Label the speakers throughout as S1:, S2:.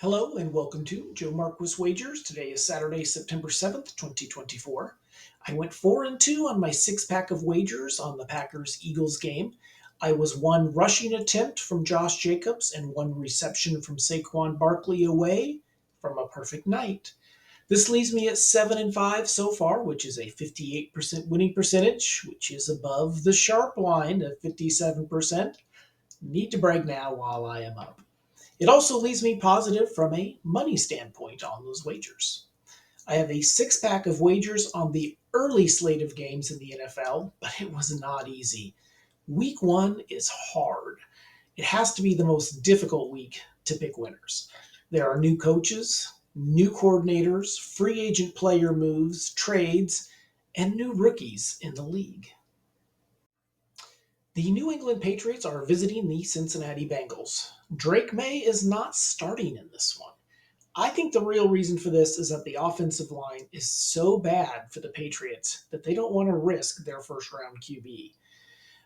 S1: Hello and welcome to Joe Marquis Wagers. Today is Saturday, September 7th, 2024. I went 4 and 2 on my six pack of wagers on the Packers Eagles game. I was one rushing attempt from Josh Jacobs and one reception from Saquon Barkley away from a perfect night. This leaves me at 7 and 5 so far, which is a 58% winning percentage, which is above the sharp line of 57%. Need to brag now while I am up. It also leaves me positive from a money standpoint on those wagers. I have a six pack of wagers on the early slate of games in the NFL, but it was not easy. Week one is hard. It has to be the most difficult week to pick winners. There are new coaches, new coordinators, free agent player moves, trades, and new rookies in the league. The New England Patriots are visiting the Cincinnati Bengals. Drake May is not starting in this one. I think the real reason for this is that the offensive line is so bad for the Patriots that they don't want to risk their first round QB.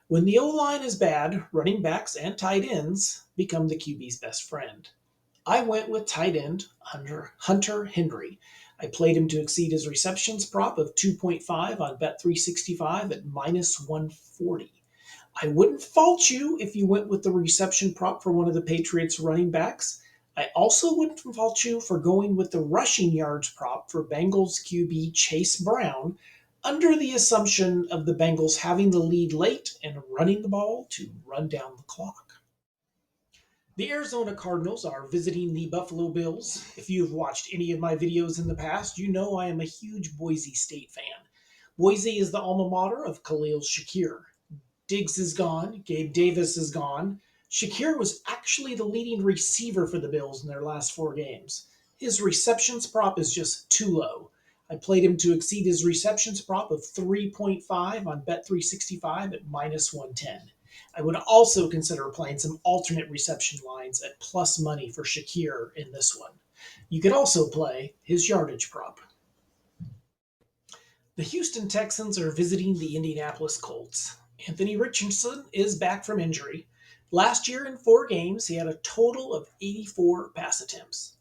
S1: When the O line is bad, running backs and tight ends become the QB's best friend. I went with tight end Hunter Henry. I played him to exceed his receptions prop of 2.5 on Bet365 at minus 140. I wouldn't fault you if you went with the reception prop for one of the Patriots running backs. I also wouldn't fault you for going with the rushing yards prop for Bengals QB Chase Brown under the assumption of the Bengals having the lead late and running the ball to run down the clock. The Arizona Cardinals are visiting the Buffalo Bills. If you've watched any of my videos in the past, you know I am a huge Boise State fan. Boise is the alma mater of Khalil Shakir. Diggs is gone. Gabe Davis is gone. Shakir was actually the leading receiver for the Bills in their last four games. His receptions prop is just too low. I played him to exceed his receptions prop of 3.5 on Bet365 at minus 110. I would also consider playing some alternate reception lines at plus money for Shakir in this one. You could also play his yardage prop. The Houston Texans are visiting the Indianapolis Colts. Anthony Richardson is back from injury. Last year in four games, he had a total of 84 pass attempts.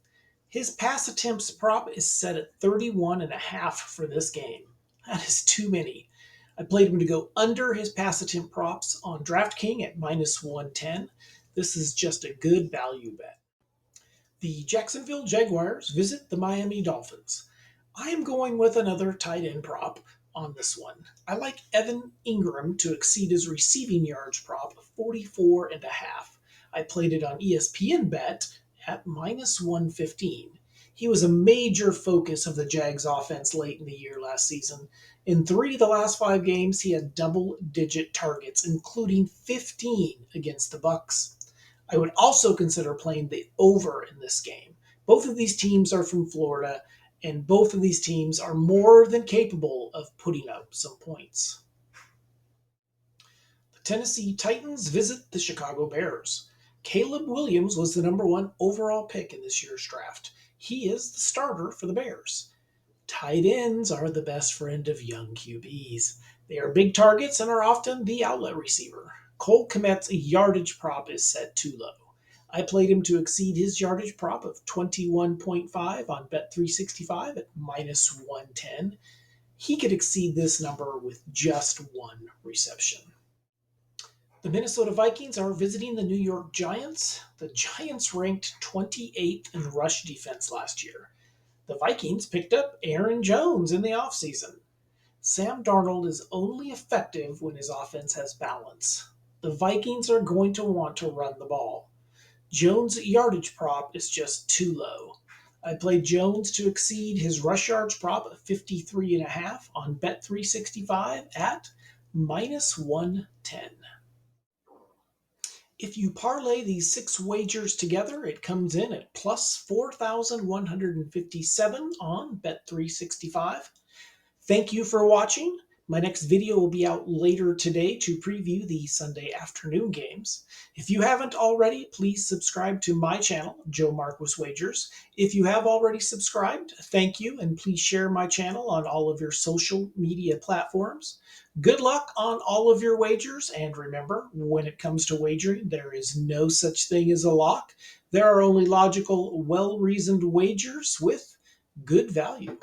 S1: His pass attempts prop is set at 31.5 for this game. That is too many. I played him to go under his pass attempt props on DraftKings at minus 110. This is just a good value bet. The Jacksonville Jaguars visit the Miami Dolphins. I am going with another tight end prop on this one. I like Evan Ingram to exceed his receiving yards prop of 44.5. I played it on ESPN Bet at minus 115. He was a major focus of the Jags offense late in the year last season. In three of the last five games, he had double-digit targets, including 15 against the Bucks. I would also consider playing the over in this game. Both of these teams are from Florida, and both of these teams are more than capable of putting up some points. The Tennessee Titans visit the Chicago Bears. Caleb Williams was the number one overall pick in this year's draft. He is the starter for the Bears. Tight ends are the best friend of young QBs. They are big targets and are often the outlet receiver. Cole Kmet's yardage prop is set too low. I played him to exceed his yardage prop of 21.5 on Bet365 at minus 110. He could exceed this number with just one reception. The Minnesota Vikings are visiting the New York Giants. The Giants ranked 28th in rush defense last year. The Vikings picked up Aaron Jones in the offseason. Sam Darnold is only effective when his offense has balance. The Vikings are going to want to run the ball. Jones' yardage prop is just too low. I played Jones to exceed his rush yards prop of 53.5 on Bet365 at minus 110. If you parlay these six wagers together, it comes in at plus 4,157 on Bet365. Thank you for watching. My next video will be out later today to preview the Sunday afternoon games. If you haven't already, please subscribe to my channel, Joe Marquis Wagers. If you have already subscribed, thank you, and please share my channel on all of your social media platforms. Good luck on all of your wagers, and remember, when it comes to wagering, there is no such thing as a lock. There are only logical, well-reasoned wagers with good value.